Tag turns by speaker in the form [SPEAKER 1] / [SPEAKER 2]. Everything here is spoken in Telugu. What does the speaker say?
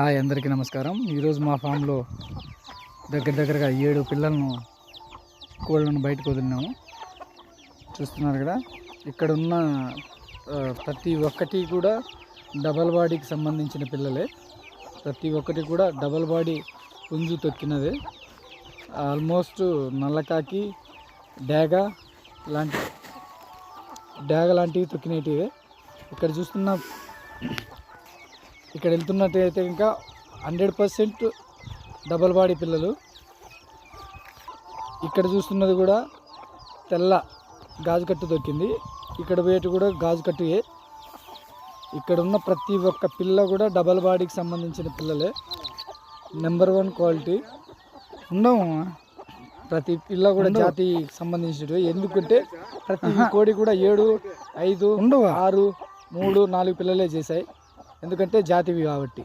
[SPEAKER 1] హాయ్ అందరికీ నమస్కారం. ఈరోజు మా ఫామ్లో దగ్గరగా 7 పిల్లలను కోళ్ళను బయటకు వదిలినాము. చూస్తున్నారు కదా, ఇక్కడ ఉన్న ప్రతి ఒక్కటి కూడా డబల్ బాడీకి సంబంధించిన పిల్లలే. ప్రతి ఒక్కటి కూడా డబల్ బాడీ పుంజు తొక్కినదే. ఆల్మోస్ట్ నల్లకాకి డాగ లాంటివి తొక్కినటివే. ఇక్కడ వెళ్తున్నట్టయితే ఇంకా 100% డబల్ బాడీ పిల్లలు. ఇక్కడ చూస్తున్నది కూడా తెల్ల గాజు కట్టు దొక్కింది. ఇక్కడ వేటు కూడా గాజు కట్టుయే. ఇక్కడ ఉన్న ప్రతి ఒక్క పిల్ల కూడా డబల్ బాడీకి సంబంధించిన పిల్లలే. నెంబర్ 1 క్వాలిటీ ఉండవు. ప్రతి పిల్ల కూడా జాతికి సంబంధించినవి. ఎందుకంటే ప్రతి కోడి కూడా 7, 5, 6, 3, 4 పిల్లలే చేశాయి. ఎందుకంటే జాతివి కాబట్టి.